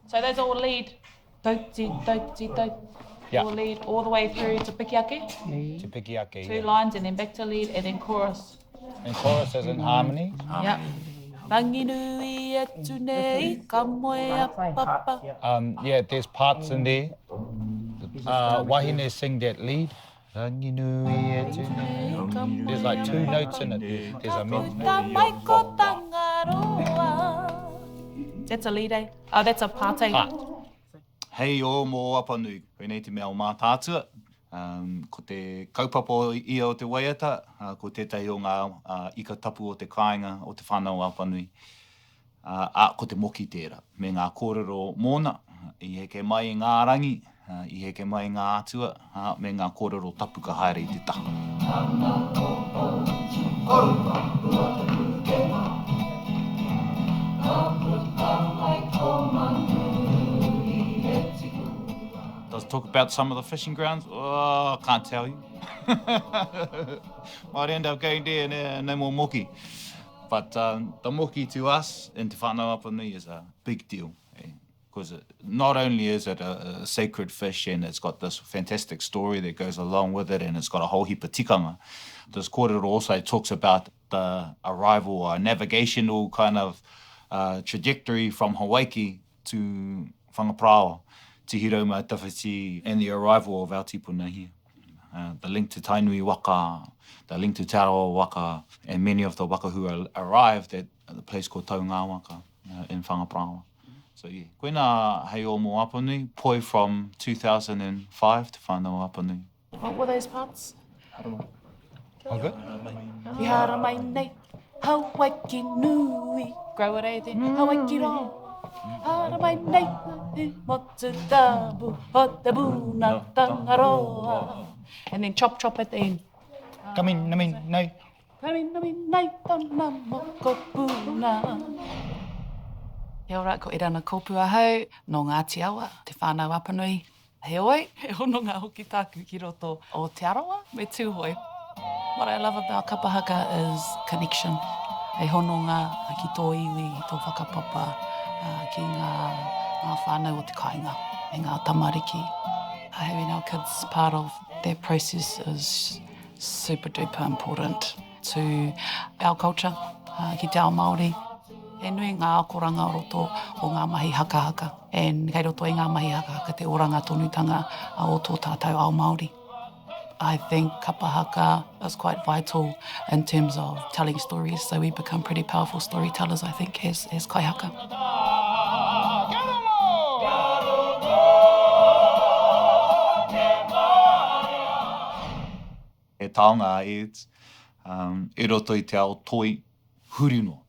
So those all lead, all lead all the way through to pikiake. To pikiake. 2 lines and then back to lead and then chorus. And chorus is in harmony? Yep. Ranginui etu nei, ka moe a papa. Yeah, there's parts in there. Wahine sing that lead. Ranginui etu nei. There's like 2 notes in it. There's a mid. That's a lead, eh? Oh, that's a part, eh? Part. Hei o mō apanui, koe nei te mea o mā tātua. Ko te kaupapa ia o te waiata, ko tētai o ngā ika tapu o te kāinga o te whanau apanui. Ko te moki tērā, me ngā kōrero mōna, i heke mai ngā rangi, i heke mai ngā atua, me ngā kōrero tapu ka haere i te taha. Does it talk about some of the fishing grounds? Oh, I can't tell you. Might end up going there and no more moki. But the moki to us in Te Whanau Apanui is a big deal. Because not only is it a sacred fish and it's got this fantastic story that goes along with it and it's got a whole heap of tikanga, this kōrero also talks about the arrival or navigational kind of trajectory from Hawaii to Whangapraoa, Te Hiro mai Tawhiti, and the arrival of our tipuna here. The link to Tainui waka, the link to Te Arawa waka, and many of the waka who arrived at the place called Taungā waka in Whangapraoa. So yeah, koina hei o mō Apanui, poi from 2005 to whanau Apanui. What were those parts? Okay. Ihara mai nei, Hawaii nui. Grow it, eh, then. Hawaii ro. Ihara mai nei, mo te tabu, ho te buna tangaroa. And then chop at the end. Come in, nei. Nami nei, tana mo ko puna. He ora, ko Irana kōpua hau, no Ngāti Awa, Te Whanau Apanui. He oi, he hono ngā hoki tāku ki roto o Te Arawa, me tūhoi. What I love about kapahaka is connection. He hono ngā ki tō iwi, tō whakapapa, ki ngā whānau o te kāinga, e ngā tamariki. Having our kids part of that process is super duper important to our culture, ki te ao Māori. E nui ngā akoranga roto o ngā mahi haka. And kei roto i ngā mahi haka, te oranga tonutanga o tō tātou ao Māori. I think kapahaka is quite vital in terms of telling stories, so we become pretty powerful storytellers, I think, as kaihaka. E taonga Eds, e roto i te ao toi hurino.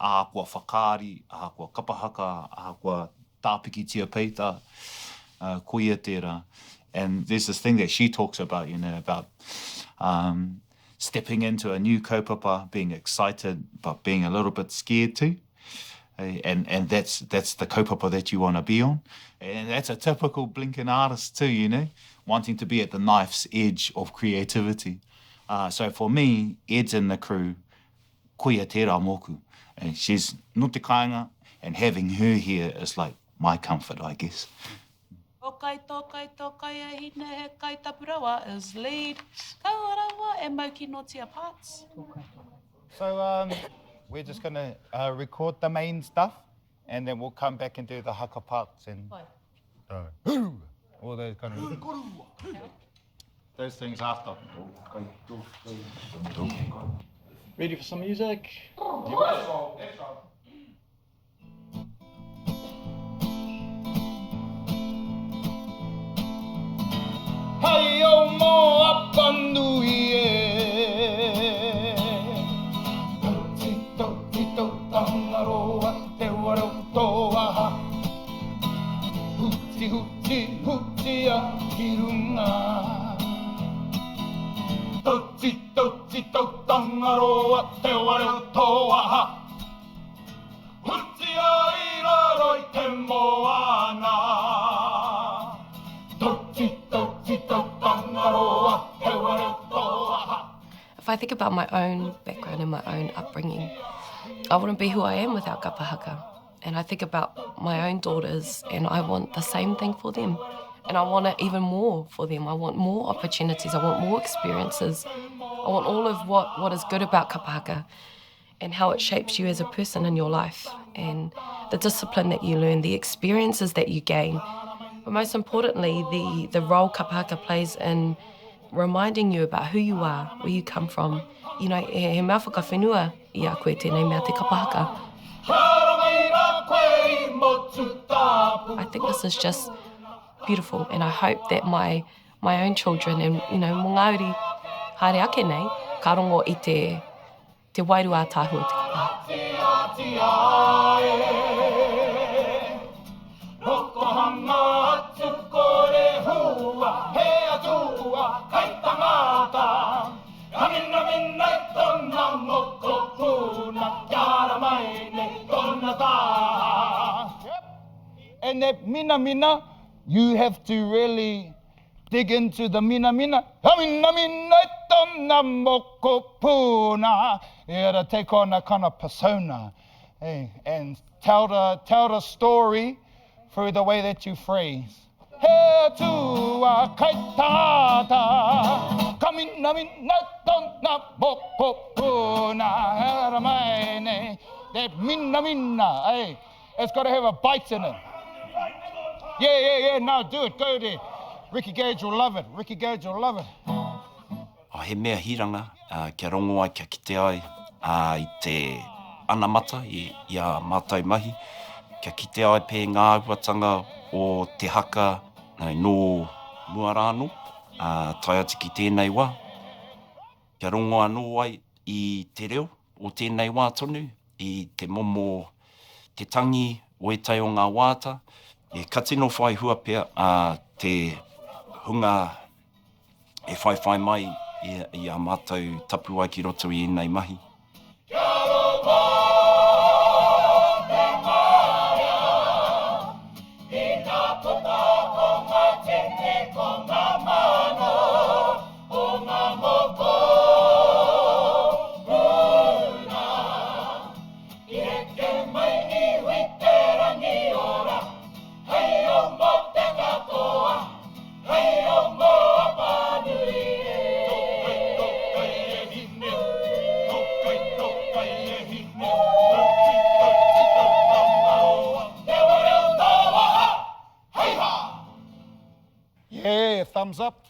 Ākua whakaari, ākua kapahaka, ākua tāpiki tia peita, koia tērā. And there's this thing that she talks about, about stepping into a new kaupapa, being excited, but being a little bit scared too. And that's the kaupapa that you want to be on. And that's a typical Blinken artist too, wanting to be at the knife's edge of creativity. So for me, Ed's in the crew, koia tērā moku. And she's no te kāinga, and having her here is like my comfort, I guess. Tokai e hine he kai tapurawa is lead, kaurawa e mauki no tia parts. So we're just going to record the main stuff, and then we'll come back and do the haka parts and all those kind of... Those things after. Ready for some music? Hai o mō Apanui e Tō tangaroa te wara o tō aha Huti a ki runga Tō tangaroa te wara o tō aha Huti a iraro i te moana If I think about my own background and my own upbringing, I wouldn't be who I am without kapahaka. And I think about my own daughters, and I want the same thing for them. And I want it even more for them. I want more opportunities. I want more experiences. I want all of what is good about kapahaka and how it shapes you as a person in your life, and the discipline that you learn, the experiences that you gain. But most importantly, the role kapahaka plays in reminding you about who you are, where you come from. You know, he mea whakawhenua I a koe tēnei mea te kapahaka. I think this is just beautiful, and I hope that my own children, and you know, mō Ngāuri haere ake nei, ka rongo I te wairua tāhua te kapahaka. And that mina, you have to really dig into the mina. You gotta take on a kind of persona, and tell the story through the way that you phrase. That mina, it's got to have a bite in it. Yeah, no, do it, go there. Ricky Gage will love it. He mea hiranga, kia rongo ai, kia kite ai, I te anamata, I a mātai mahi, kia kite ai pē ngā auatanga o te haka no Muarano, tai ati ki tēnei wā. Kia rongo anō ai I te reo o tēnei wā tonu, I te momo te tangi o e tai o ngā wāta. E ka tino whai hua pia te hunga e whai mai I a mātou tapu ai ki roto I nei mahi. Yeah, thumbs up.